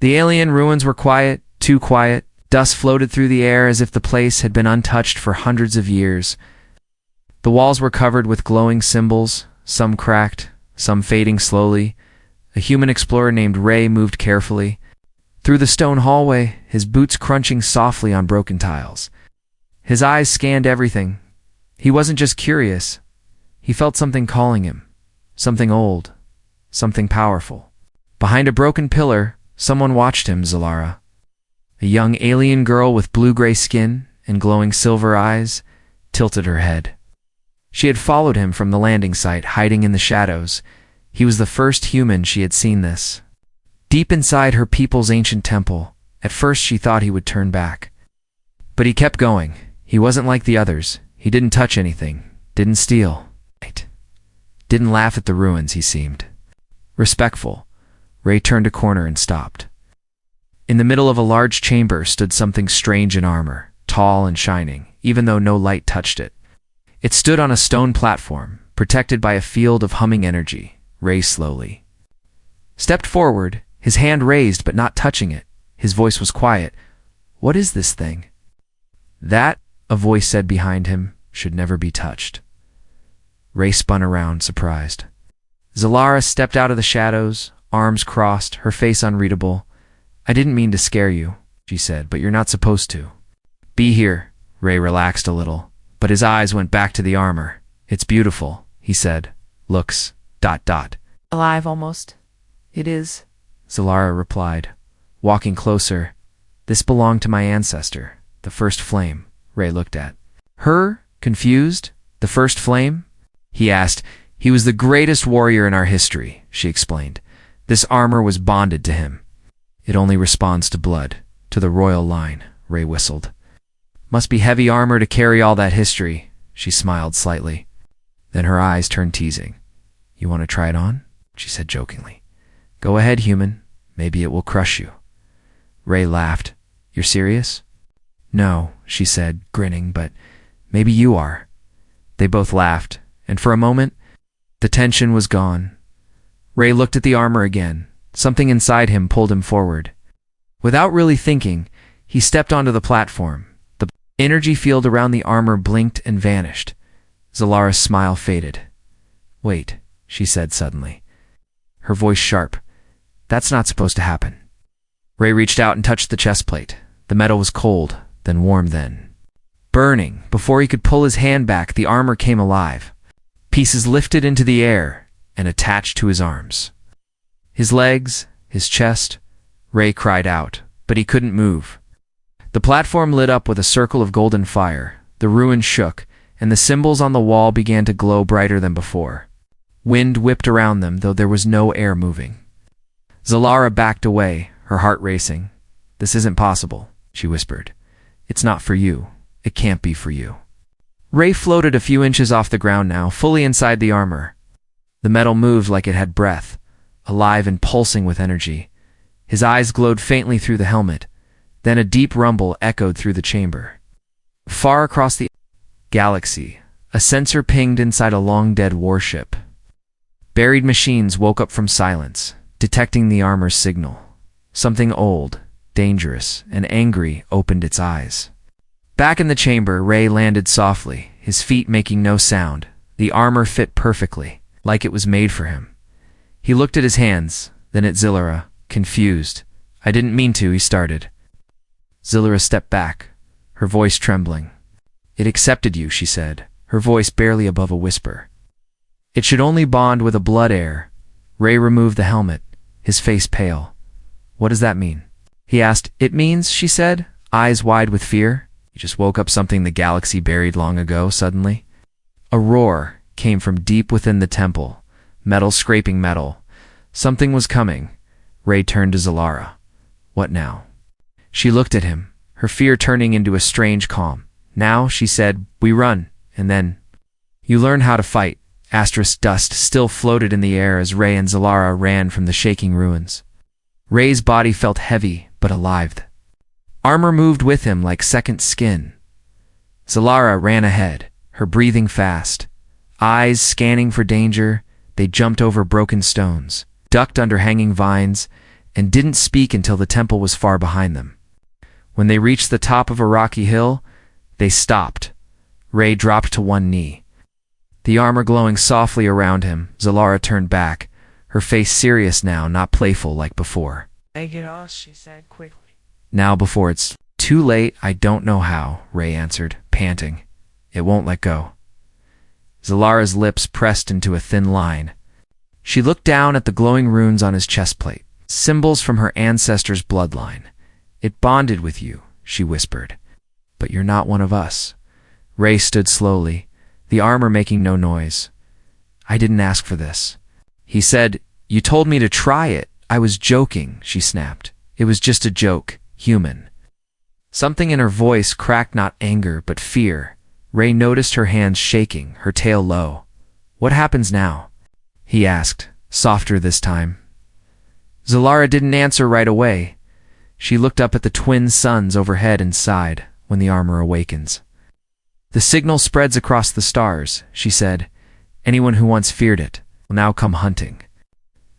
The alien ruins were quiet, too quiet. Dust floated through the air as if the place had been untouched for hundreds of years. The walls were covered with glowing symbols, some cracked, some fading slowly. A human explorer named Ray moved carefully through the stone hallway, his boots crunching softly on broken tiles. His eyes scanned everything. He wasn't just curious. He felt something calling him. Something old. Something powerful. Behind a broken pillar, someone watched him, Zalara. A young alien girl with blue-gray skin and glowing silver eyes tilted her head. She had followed him from the landing site, hiding in the shadows. He was the first human she had seen this. Deep inside her people's ancient temple, at first she thought he would turn back. But he kept going. He wasn't like the others. He didn't touch anything, didn't steal, didn't laugh at the ruins, he seemed. Respectful, Ray turned a corner and stopped. In the middle of a large chamber stood something strange in armor, tall and shining, even though no light touched it. It stood on a stone platform, protected by a field of humming energy. Ray slowly stepped forward, his hand raised but not touching it. His voice was quiet. "What is this thing?" "That," a voice said behind him, "should never be touched." Ray spun around, surprised. Zalara stepped out of the shadows, arms crossed, her face unreadable. "I didn't mean to scare you," she said, "but you're not supposed to." "Be here." Ray relaxed a little, but his eyes went back to the armor. "It's beautiful," he said. "Looks... ... alive almost." "It is," Zalara replied, walking closer. "This belonged to my ancestor, the first flame." Ray looked at her, confused. "The first flame?" he asked. "He was the greatest warrior in our history," she explained. "This armor was bonded to him. It only responds to blood, to the royal line," Ray whistled. "Must be heavy armor to carry all that history," she smiled slightly. Then her eyes turned teasing. "You want to try it on?" she said jokingly. "Go ahead, human. Maybe it will crush you." Ray laughed. "You're serious?" "No," she said, grinning, "but maybe you are." They both laughed, and for a moment, the tension was gone. Ray looked at the armor again. Something inside him pulled him forward. Without really thinking, he stepped onto the platform. The energy field around the armor blinked and vanished. Zalara's smile faded. "Wait," she said suddenly, her voice sharp. "That's not supposed to happen." Ray reached out and touched the chest plate. The metal was cold, then warm, then burning. Before he could pull his hand back, the armor came alive. Pieces lifted into the air and attached to his arms. His legs, his chest. Ray cried out, but he couldn't move. The platform lit up with a circle of golden fire. The ruins shook, and the symbols on the wall began to glow brighter than before. Wind whipped around them, though there was no air moving. Zalara backed away, her heart racing. "This isn't possible," she whispered. "It's not for you. It can't be for you." Ray floated a few inches off the ground now, fully inside the armor. The metal moved like it had breath, alive and pulsing with energy. His eyes glowed faintly through the helmet. Then a deep rumble echoed through the chamber. Far across the galaxy, a sensor pinged inside a long-dead warship. Buried machines woke up from silence, detecting the armor's signal. Something old, dangerous, and angry opened its eyes. Back in the chamber, Ray landed softly, his feet making no sound. The armor fit perfectly, like it was made for him. He looked at his hands, then at Zalara, confused. "I didn't mean to," he started. Zalara stepped back, her voice trembling. "It accepted you," she said, her voice barely above a whisper. "It should only bond with a blood heir." Ray removed the helmet, his face pale. "What does that mean?" he asked. "It means," she said, eyes wide with fear, "you just woke up something the galaxy buried long ago, suddenly." A roar came from deep within the temple, metal scraping metal. Something was coming. Ray turned to Zalara. "What now?" She looked at him, her fear turning into a strange calm. "Now," she said, "we run, and then you learn how to fight." Asterisk dust still floated in the air as Ray and Zalara ran from the shaking ruins. Ray's body felt heavy, but alive. Armor moved with him like second skin. Zalara ran ahead, her breathing fast. Eyes scanning for danger, they jumped over broken stones, ducked under hanging vines, and didn't speak until the temple was far behind them. When they reached the top of a rocky hill, they stopped. Ray dropped to one knee. The armor glowing softly around him, Zalara turned back, her face serious now, not playful like before. Take it off, she said quickly. Now before it's too late, I don't know how, Ray answered, panting. It won't let go. Zalara's lips pressed into a thin line. She looked down at the glowing runes on his chestplate, symbols from her ancestor's bloodline. It bonded with you, she whispered. But you're not one of us. Ray stood slowly, the armor making no noise. I didn't ask for this. He said, You told me to try it. I was joking, she snapped. It was just a joke, human. Something in her voice cracked not anger, but fear. Ray noticed her hands shaking, her tail low. What happens now? He asked, softer this time. Zalara didn't answer right away. She looked up at the twin suns overhead and sighed. When the armor awakens. The signal spreads across the stars, she said. Anyone who once feared it will now come hunting.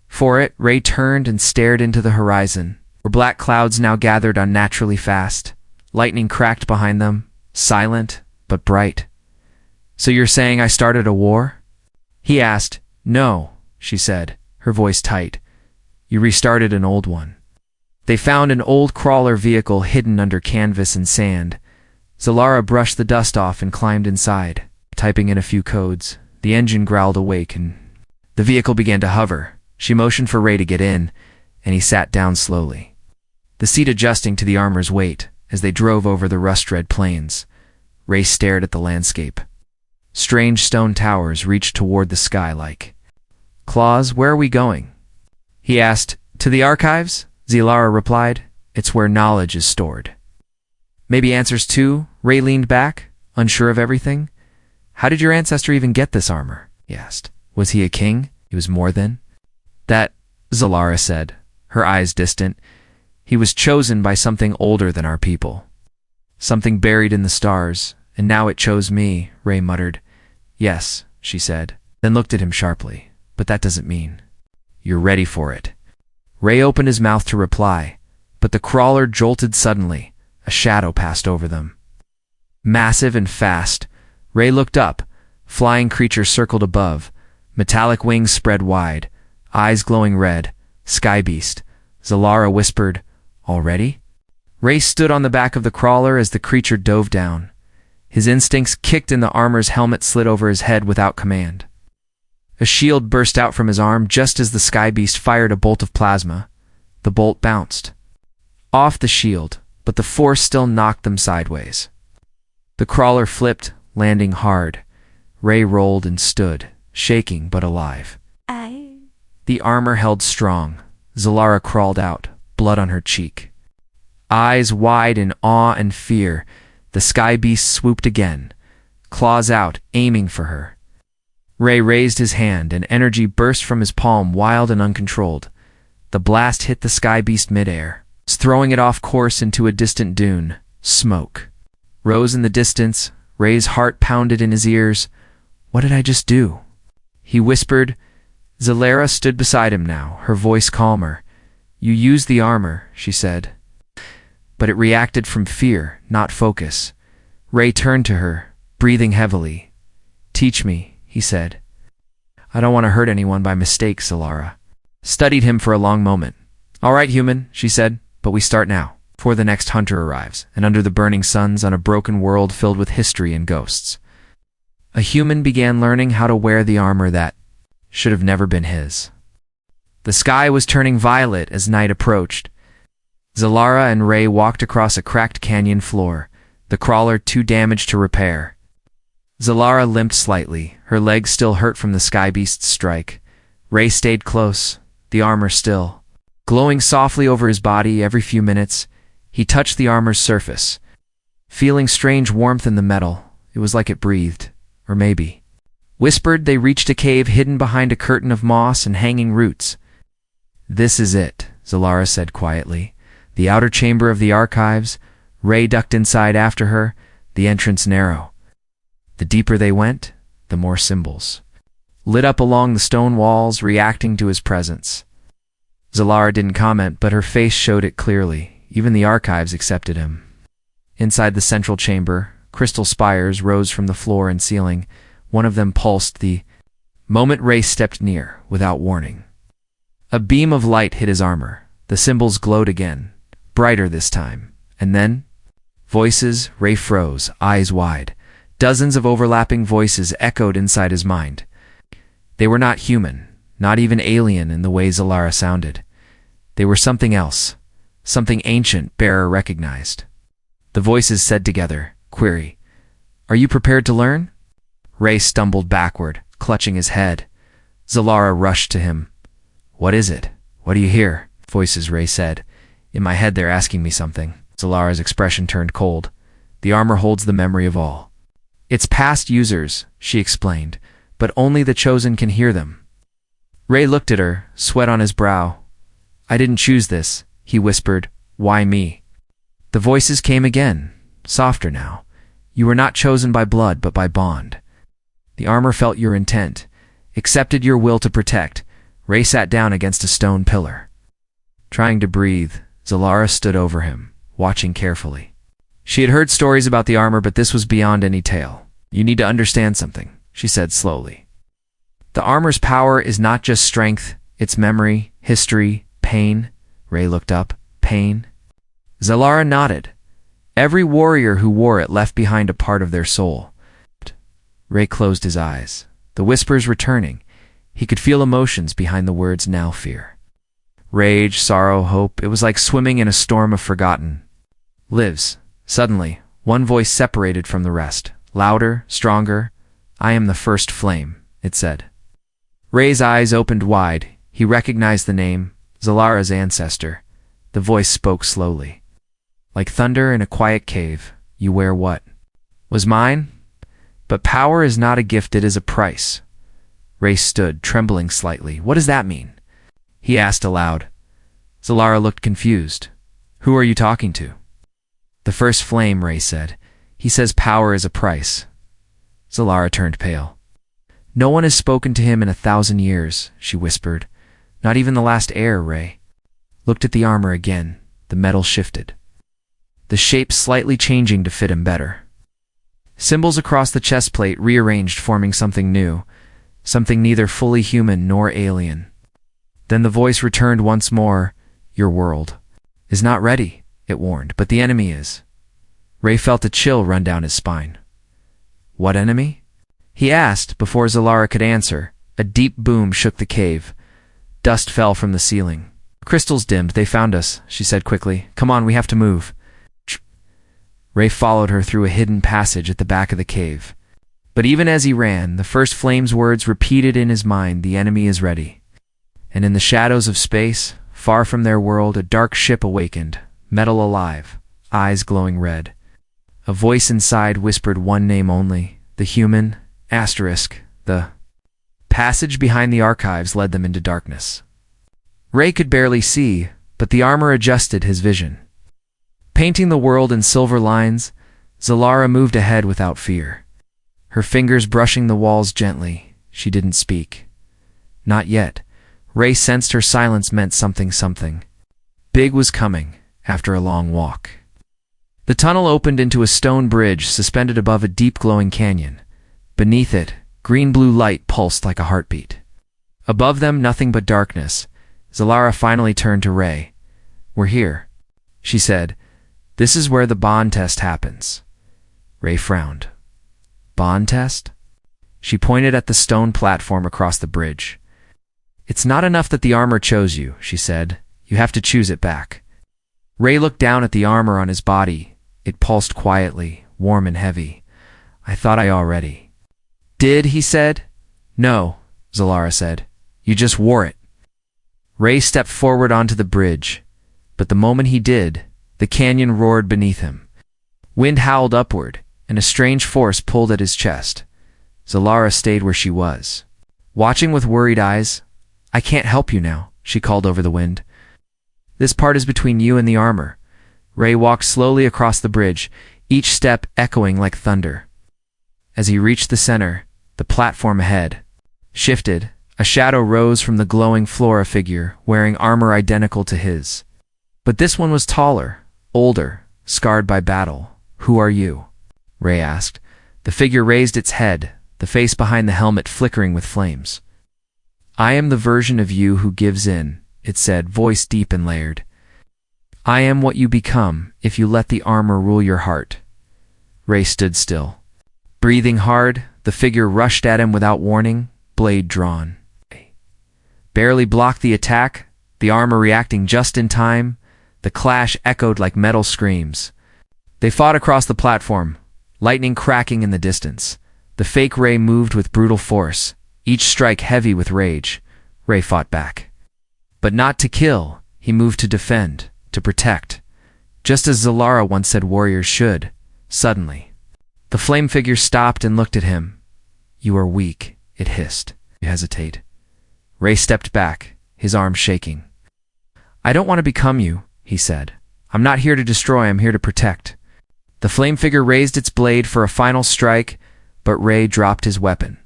For it, Ray turned and stared into the horizon, where black clouds now gathered unnaturally fast. Lightning cracked behind them, silent but bright. So you're saying I started a war? He asked. No, she said, her voice tight. You restarted an old one. They found an old crawler vehicle hidden under canvas and sand. Zalara brushed the dust off and climbed inside, typing in a few codes. The engine growled awake and the vehicle began to hover. She motioned for Ray to get in, and he sat down slowly, the seat adjusting to the armor's weight as they drove over the rust-red plains. Ray stared at the landscape. Strange stone towers reached toward the sky like claws. Where are we going? He asked. To the archives? Zalara replied. It's where knowledge is stored. Maybe answers too? Ray leaned back, unsure of everything. How did your ancestor even get this armor? He asked. Was he a king? He was more than that, Zalara said, her eyes distant. He was chosen by something older than our people. Something buried in the stars, and now it chose me, Ray muttered. Yes, she said, then looked at him sharply. But that doesn't mean you're ready for it. Ray opened his mouth to reply, but the crawler jolted suddenly. A shadow passed over them. Massive and fast, Ray looked up. Flying creature circled above, metallic wings spread wide, eyes glowing red. Sky beast. Zalara whispered, Already? Ray stood on the back of the crawler as the creature dove down. His instincts kicked and the armor's helmet slid over his head without command. A shield burst out from his arm just as the sky beast fired a bolt of plasma. The bolt bounced off the shield, but the force still knocked them sideways. The crawler flipped, landing hard. Ray rolled and stood, shaking but alive. The armor held strong. Zalara crawled out, blood on her cheek. Eyes wide in awe and fear, the sky beast swooped again, claws out, aiming for her. Ray raised his hand, and energy burst from his palm, wild and uncontrolled. The blast hit the sky beast midair, throwing it off course into a distant dune. Smoke rose in the distance. Ray's heart pounded in his ears. What did I just do? He whispered. Zalara stood beside him now, her voice calmer. You used the armor, she said. But it reacted from fear, not focus. Ray turned to her, breathing heavily. Teach me, he said. I don't want to hurt anyone by mistake, Zalara. Studied him for a long moment. All right, human, she said, but we start now, before the next hunter arrives, and under the burning suns on a broken world filled with history and ghosts. A human began learning how to wear the armor that should have never been his. The sky was turning violet as night approached. Zalara and Ray walked across a cracked canyon floor, the crawler too damaged to repair. Zalara limped slightly, her legs still hurt from the sky beast's strike. Ray stayed close, the armor still glowing softly over his body. Every few minutes, he touched the armor's surface, feeling strange warmth in the metal. It was like it breathed, or maybe whispered. They reached a cave hidden behind a curtain of moss and hanging roots. This is it, Zalara said quietly. The outer chamber of the archives. Ray ducked inside after her, the entrance narrow. The deeper they went, the more symbols lit up along the stone walls, reacting to his presence. Zalara didn't comment, but her face showed it clearly. Even the archives accepted him. Inside the central chamber, crystal spires rose from the floor and ceiling. One of them pulsed the moment Ray stepped near, without warning. A beam of light hit his armor. The symbols glowed again, brighter this time. And then, voices. Ray froze, eyes wide. Dozens of overlapping voices echoed inside his mind. They were not human, not even alien in the way Zalara sounded. They were something else, something ancient Bearer recognized. The voices said together, query, "Are you prepared to learn?" Ray stumbled backward, clutching his head. Zalara rushed to him. "What is it? What do you hear?" Voices, Ray said. "In my head they're asking me something." Zalara's expression turned cold. "The armor holds the memory of all. It's past users," she explained, "but only the chosen can hear them." Ray looked at her, sweat on his brow. "I didn't choose this," he whispered. "Why me?" The voices came again, softer now. "You were not chosen by blood, but by bond. The armor felt your intent, accepted your will to protect." Ray sat down against a stone pillar. Trying to breathe, Zalara stood over him, watching carefully. She had heard stories about the armor, but this was beyond any tale. "You need to understand something," she said slowly. "The armor's power is not just strength, it's memory, history, pain." Ray looked up. "Pain?" Zalara nodded. "Every warrior who wore it left behind a part of their soul." Ray closed his eyes. The whispers returning. He could feel emotions behind the words now: fear, rage, sorrow, hope. It was like swimming in a storm of forgotten lives. Suddenly, one voice separated from the rest. Louder, stronger. "I am the first flame," it said. Ray's eyes opened wide. He recognized the name, Zalara's ancestor. The voice spoke slowly. "Like thunder in a quiet cave, you wear what was mine? But power is not a gift, it is a price." Ray stood, trembling slightly. "What does that mean?" he asked aloud. Zalara looked confused. "Who are you talking to?" "The first flame," Ray said. "He says power is a price." Zalara turned pale. "No one has spoken to him in 1,000 years, she whispered. "Not even the last heir." Ray looked at the armor again. The metal shifted, the shape slightly changing to fit him better. Symbols across the chest plate rearranged, forming something new, something neither fully human nor alien. Then the voice returned once more. "Your world is not ready," it warned, "but the enemy is." Ray felt a chill run down his spine. "What enemy?" he asked. Before Zalara could answer, a deep boom shook the cave. Dust fell from the ceiling. "Crystals dimmed. They found us," she said quickly. "Come on, we have to move." Ray followed her through a hidden passage at the back of the cave. But even as he ran, the first flame's words repeated in his mind, "The enemy is ready." And in the shadows of space, far from their world, a dark ship awakened, metal alive, eyes glowing red. A voice inside whispered one name only, the human, asterisk, the passage behind the archives led them into darkness. Ray could barely see, but the armor adjusted his vision. Painting the world in silver lines, Zalara moved ahead without fear. Her fingers brushing the walls gently. She didn't speak. Not yet. Ray sensed her silence meant something. Big was coming, after a long walk. The tunnel opened into a stone bridge suspended above a deep glowing canyon. Beneath it, green-blue light pulsed like a heartbeat. Above them, nothing but darkness. Zalara finally turned to Ray. "We're here," she said. "This is where the bond test happens." Ray frowned. "Bond test?" She pointed at the stone platform across the bridge. "It's not enough that the armor chose you," she said. "You have to choose it back." Ray looked down at the armor on his body. It pulsed quietly, warm and heavy. "I thought I already did," he said. "No," Zalara said. "You just wore it." Ray stepped forward onto the bridge, but the moment he did, the canyon roared beneath him. Wind howled upward, and a strange force pulled at his chest. Zalara stayed where she was, watching with worried eyes. "I can't help you now," she called over the wind. "This part is between you and the armor." Ray walked slowly across the bridge, each step echoing like thunder. As he reached the center, the platform ahead shifted. A shadow rose from the glowing flora figure, wearing armor identical to his. But this one was taller, older, scarred by battle. "Who are you?" Ray asked. The figure raised its head, the face behind the helmet flickering with flames. "I am the version of you who gives in," it said, voice deep and layered. "I am what you become if you let the armor rule your heart." Ray stood still. Breathing hard, the figure rushed at him without warning, blade drawn. Barely blocked the attack, the armor reacting just in time. The clash echoed like metal screams. They fought across the platform, lightning cracking in the distance. The fake Ray moved with brutal force, each strike heavy with rage. Ray fought back. But not to kill, he moved to defend, to protect. Just as Zalara once said warriors should. Suddenly, the flame figure stopped and looked at him. "You are weak," it hissed. "You hesitate." Ray stepped back, his arms shaking. "I don't want to become you," he said. "I'm not here to destroy, I'm here to protect." The flame figure raised its blade for a final strike, but Ray dropped his weapon.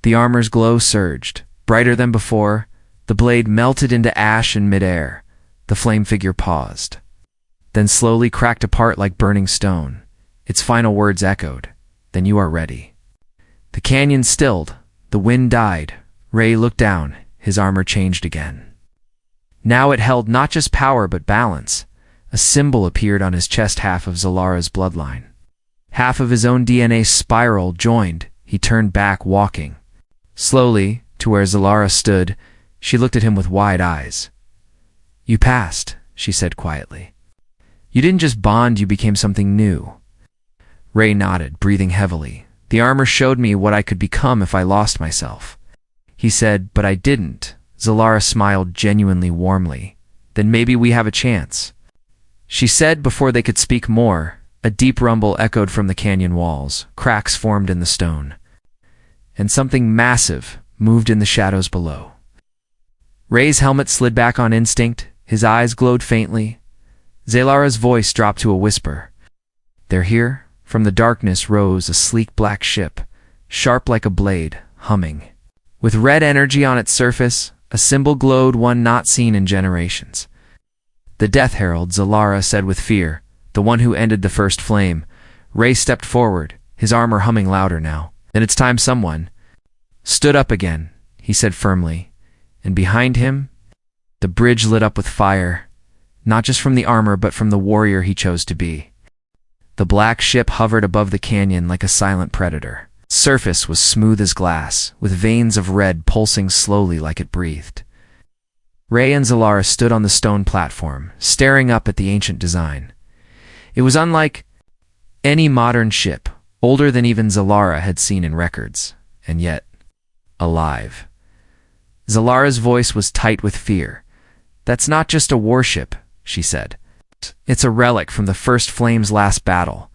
The armor's glow surged, brighter than before. The blade melted into ash in midair. The flame figure paused, then slowly cracked apart like burning stone. Its final words echoed, "Then you are ready." The canyon stilled. The wind died. Ray looked down. His armor changed again. Now it held not just power but balance. A symbol appeared on his chest, half of Zalara's bloodline. Half of his own DNA spiral joined. He turned back, walking slowly to where Zalara stood. She looked at him with wide eyes. "You passed," she said quietly. "You didn't just bond, you became something new." Ray nodded, breathing heavily. "The armor showed me what I could become if I lost myself." He said, "But I didn't." Zalara smiled genuinely warmly. "Then maybe we have a chance." She said before they could speak more. A deep rumble echoed from the canyon walls. Cracks formed in the stone. And something massive moved in the shadows below. Ray's helmet slid back on instinct. His eyes glowed faintly. Zalara's voice dropped to a whisper. "They're here." From the darkness rose a sleek black ship, sharp like a blade, humming. With red energy on its surface, a symbol glowed, one not seen in generations. "The Death Herald," Zalara said with fear, "the one who ended the first flame." Ray stepped forward, his armor humming louder now. "Then it's time someone stood up again," he said firmly. And behind him, the bridge lit up with fire, not just from the armor but from the warrior he chose to be. The black ship hovered above the canyon like a silent predator. Its surface was smooth as glass, with veins of red pulsing slowly like it breathed. Ray and Zalara stood on the stone platform, staring up at the ancient design. It was unlike any modern ship, older than even Zalara had seen in records, and yet alive. Zalara's voice was tight with fear. "That's not just a warship," she said. "It's a relic from the first flame's last battle."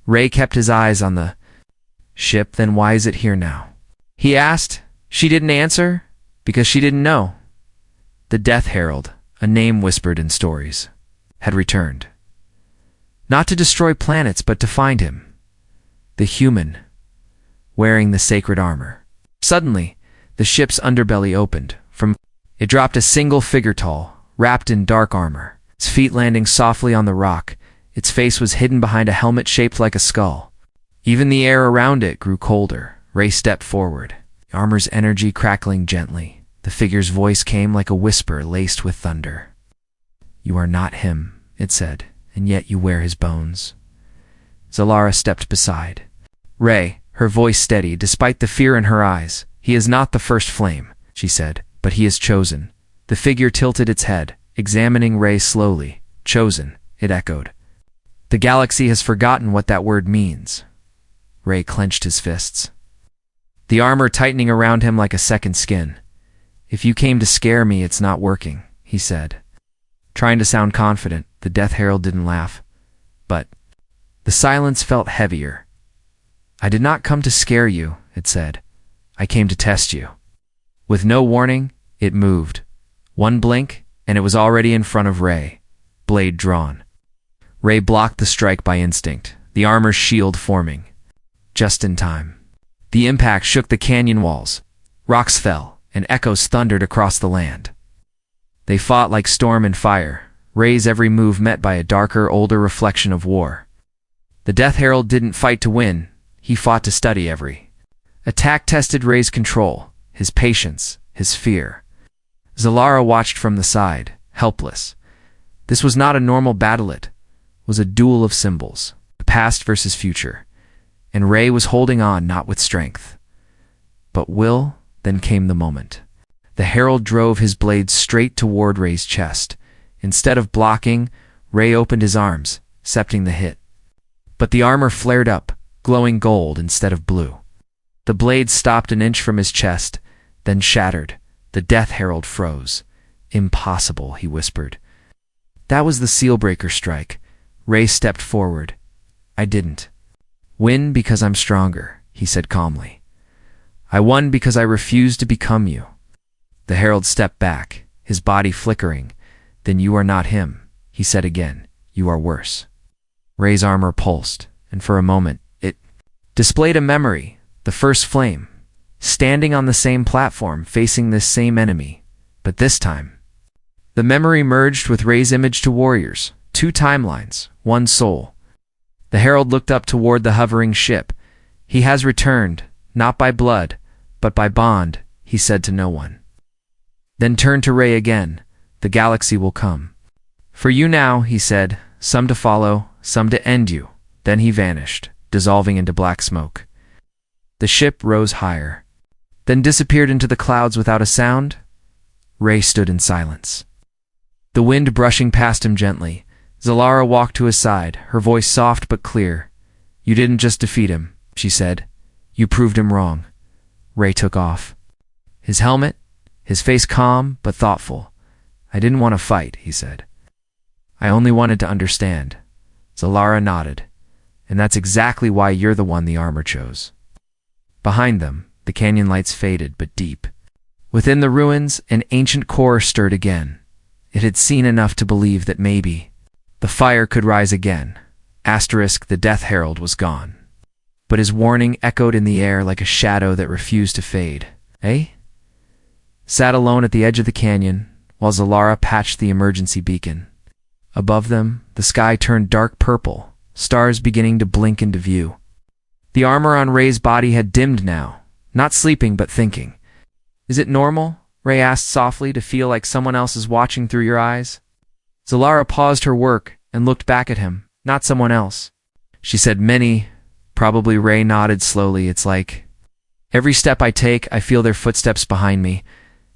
Ray kept his eyes on the ship. "Then why is it here now?" he asked. She didn't answer, because she didn't know. The Death Herald, a name whispered in stories, had returned. Not to destroy planets, but to find him. The human, wearing the sacred armor. Suddenly, the ship's underbelly opened. From it dropped a single figure tall, wrapped in dark armor. Its feet landing softly on the rock, its face was hidden behind a helmet shaped like a skull. Even the air around it grew colder. Ray stepped forward, the armor's energy crackling gently. The figure's voice came like a whisper laced with thunder. "You are not him," it said, "and yet you wear his bones." Zalara stepped beside Ray, her voice steady despite the fear in her eyes. "He is not the first flame," she said, "but he is chosen." The figure tilted its head, examining Ray slowly. "Chosen," it echoed. "The galaxy has forgotten what that word means." Ray clenched his fists, the armor tightening around him like a second skin. "If you came to scare me, it's not working," he said, trying to sound confident. The Death Herald didn't laugh, but the silence felt heavier. "I did not come to scare you," it said. "I came to test you." With no warning, it moved. One blink, and it was already in front of Ray, blade drawn. Ray blocked the strike by instinct, the armor's shield forming. Just in time. The impact shook the canyon walls. Rocks fell, and echoes thundered across the land. They fought like storm and fire, Ray's every move met by a darker, older reflection of war. The Death Herald didn't fight to win, he fought to study every attack tested Ray's control, his patience, his fear. Zalara watched from the side, helpless. This was not a normal battle, it was a duel of symbols, past versus future, and Ray was holding on not with strength, but will. Then came the moment. The Herald drove his blade straight toward Ray's chest. Instead of blocking, Ray opened his arms, accepting the hit. But the armor flared up, glowing gold instead of blue. The blade stopped an inch from his chest, then shattered. The Death Herald froze. Impossible, he whispered. That was the Sealbreaker strike. Ray stepped forward. I didn't win because I'm stronger, he said calmly. I won because I refused to become you. The Herald stepped back, his body flickering. Then you are not him, he said again. You are worse. Ray's armor pulsed, and for a moment, it displayed a memory, the first flame, standing on the same platform, facing this same enemy. But this time, the memory merged with Ray's image to warriors, 2 timelines, 1 soul. The Herald looked up toward the hovering ship. He has returned, not by blood, but by bond, he said to no one. Then turned to Ray again. The galaxy will come. For you now, he said, some to follow, some to end you. Then he vanished, dissolving into black smoke. The ship rose higher, then disappeared into the clouds without a sound. Ray stood in silence, the wind brushing past him gently. Zalara walked to his side, her voice soft but clear. You didn't just defeat him, she said. You proved him wrong. Ray took off his helmet, his face calm but thoughtful. I didn't want to fight, he said. I only wanted to understand. Zalara nodded. And that's exactly why you're the one the armor chose. Behind them, the canyon lights faded but deep. Within the ruins, an ancient core stirred again. It had seen enough to believe that maybe the fire could rise again. Asterisk, the Death Herald was gone. But his warning echoed in the air like a shadow that refused to fade. Sat alone at the edge of the canyon, while Zalara patched the emergency beacon. Above them, the sky turned dark purple, stars beginning to blink into view. The armor on Ray's body had dimmed now, not sleeping but thinking. Is it normal, Ray asked softly, to feel like someone else is watching through your eyes? Zalara paused her work and looked back at him, not someone else. She said, many. Probably. Ray nodded slowly. It's like every step I take, I feel their footsteps behind me.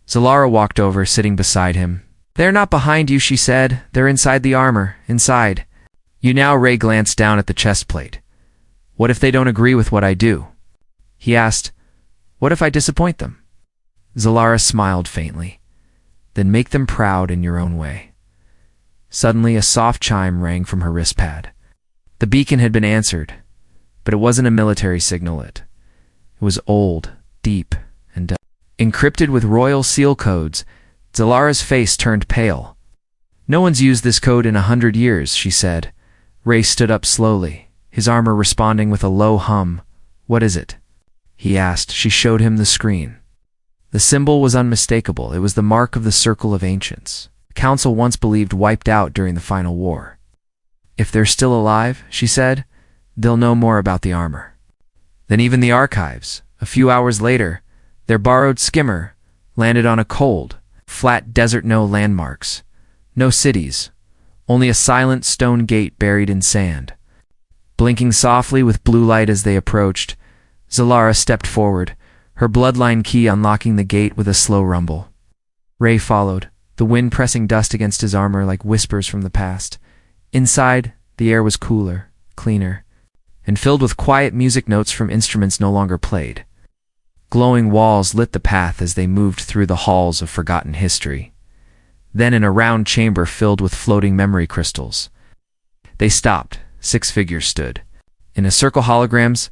Zalara walked over, sitting beside him. They're not behind you, she said. They're inside the armor, inside. You now. Ray glanced down at the chest plate. What if they don't agree with what I do? He asked. What if I disappoint them? Zalara smiled faintly. Then make them proud in your own way. Suddenly, a soft chime rang from her wrist pad. The beacon had been answered. But it wasn't a military signal. It was old, deep, and encrypted with royal seal codes. Zalara's face turned pale. No one's used this code in 100 years, she said. Ray stood up slowly, his armor responding with a low hum. What is it? He asked. She showed him the screen. The symbol was unmistakable. It was the mark of the Circle of Ancients, the Council once believed wiped out during the final war. If they're still alive, she said, they'll know more about the armor than even the archives. A few hours later, their borrowed skimmer landed on a cold, flat desert. No landmarks, no cities, only a silent stone gate buried in sand. Blinking softly with blue light as they approached, Zalara stepped forward, her bloodline key unlocking the gate with a slow rumble. Ray followed, the wind pressing dust against his armor like whispers from the past. Inside, the air was cooler, cleaner, and filled with quiet music notes from instruments no longer played. Glowing walls lit the path as they moved through the halls of forgotten history. Then in a round chamber filled with floating memory crystals. They stopped. 6 figures stood. In a circle, holograms,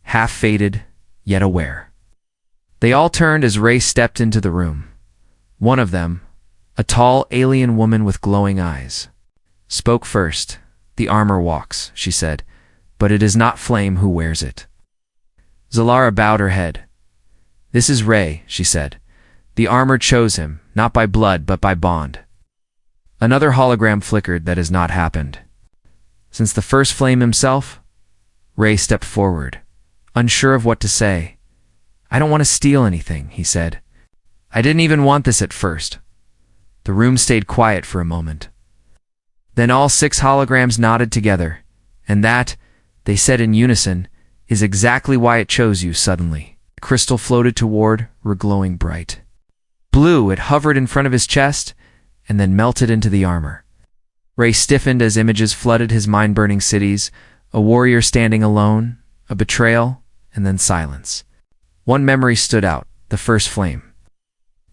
half faded, yet aware. They all turned as Ray stepped into the room. One of them, a tall alien woman with glowing eyes, spoke first. The armor walks, she said, but it is not flame who wears it. Zalara bowed her head. This is Ray, she said, The armor chose him, not by blood but by bond. Another hologram flickered. That has not happened. Since the first flame himself? Ray stepped forward, unsure of what to say. I don't want to steal anything, he said. I didn't even want this at first. The room stayed quiet for a moment. Then all 6 holograms nodded together, and that, they said in unison, is exactly why it chose you suddenly. The crystal floated toward her, glowing bright. Blue, it hovered in front of his chest, and then melted into the armor. Ray stiffened as images flooded his mind-burning cities, a warrior standing alone, a betrayal, and then silence. One memory stood out, the first flame.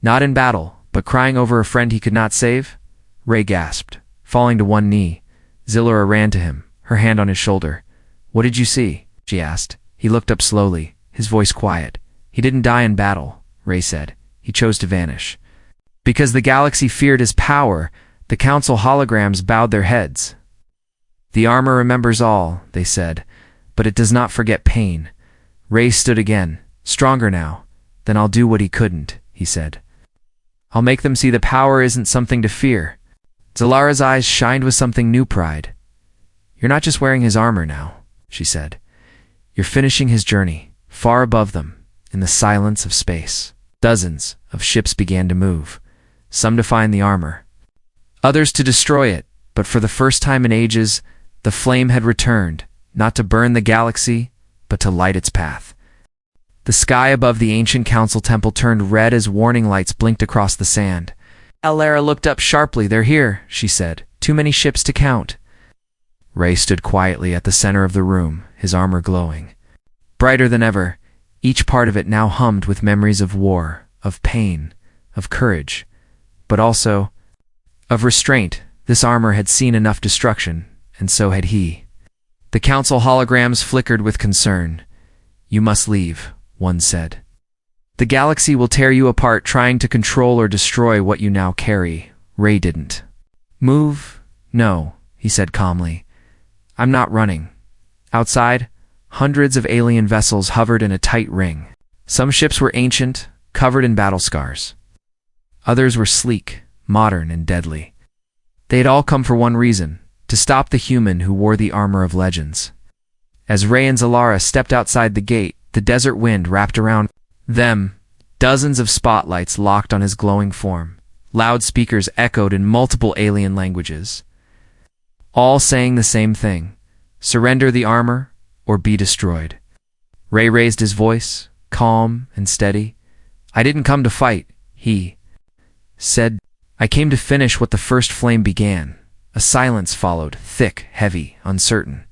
Not in battle, but crying over a friend he could not save? Ray gasped. Falling to one knee, Zillara ran to him, her hand on his shoulder. What did you see? She asked. He looked up slowly, his voice quiet. He didn't die in battle, Ray said. He chose to vanish. Because the galaxy feared his power, the council holograms bowed their heads. The armor remembers all, they said, but it does not forget pain. Ray stood again, stronger now. Then I'll do what he couldn't, he said. I'll make them see the power isn't something to fear. Zilara's eyes shined with something new pride. You're not just wearing his armor now, she said. You're finishing his journey, far above them, in the silence of space. Dozens of ships began to move, some to find the armor, others to destroy it, but for the first time in ages, the flame had returned, not to burn the galaxy, but to light its path. The sky above the ancient council temple turned red as warning lights blinked across the sand. Zillara looked up sharply. They're here, she said. Too many ships to count. Ray stood quietly at the center of the room, his armor glowing. Brighter than ever, each part of it now hummed with memories of war, of pain, of courage, but also of restraint. This armor had seen enough destruction, and so had he. The council holograms flickered with concern. You must leave, one said. The galaxy will tear you apart trying to control or destroy what you now carry. Ray didn't. Move? No, he said calmly. I'm not running. Outside, hundreds of alien vessels hovered in a tight ring. Some ships were ancient, covered in battle scars. Others were sleek, modern, and deadly. They had all come for one reason, to stop the human who wore the armor of legends. As Ray and Zillara stepped outside the gate, the desert wind wrapped around them. Dozens of spotlights locked on his glowing form. Loudspeakers echoed in multiple alien languages, all saying the same thing: surrender the armor or be destroyed. Ray raised his voice, calm and steady. I didn't come to fight, he said. I came to finish what the first flame began. A silence followed, thick, heavy, uncertain.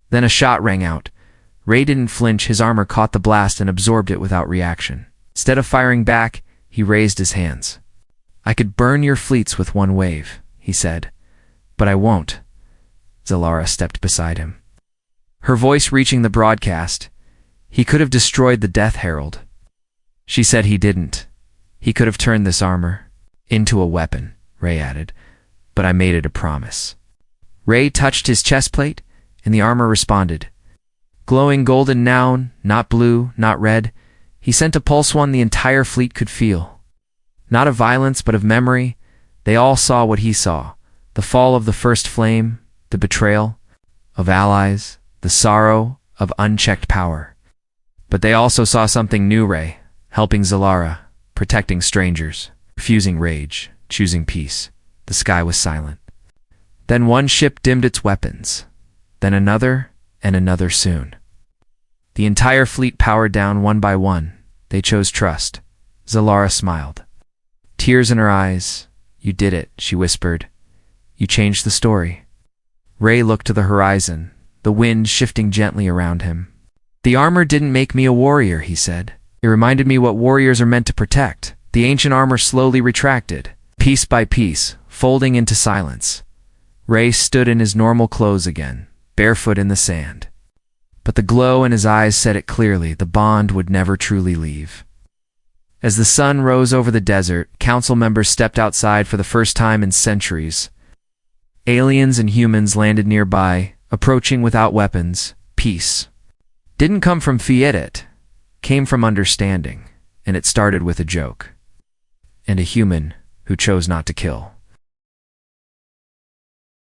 Then a shot rang out. Ray didn't flinch. His armor caught the blast and absorbed it without reaction. Instead of firing back, he raised his hands. I could burn your fleets with one wave, he said. But I won't. Zillara stepped beside him, her voice reaching the broadcast. He could have destroyed the Death Herald. She said he didn't. He could have turned this armor into a weapon, Ray added, but I made it a promise. Ray touched his chest plate, and the armor responded. Glowing golden now, not blue, not red. He sent a pulse one the entire fleet could feel. Not of violence, but of memory. They all saw what he saw. The fall of the first flame, the betrayal of allies, the sorrow of unchecked power. But they also saw something new. Ray, helping Zillara, protecting strangers, refusing rage, choosing peace. The sky was silent. Then one ship dimmed its weapons. Then another, and another soon. The entire fleet powered down one by one. They chose trust. Zillara smiled, tears in her eyes. You did it, she whispered. You changed the story. Ray looked to the horizon, the wind shifting gently around him. The armor didn't make me a warrior, he said. It reminded me what warriors are meant to protect. The ancient armor slowly retracted, piece by piece, folding into silence. Ray stood in his normal clothes again, barefoot in the sand. But the glow in his eyes said it clearly: the bond would never truly leave. As the sun rose over the desert, council members stepped outside for the first time in centuries. Aliens and humans landed nearby, approaching without weapons. Peace didn't come from fear, it came from understanding, and it started with a joke. and a human who chose not to kill.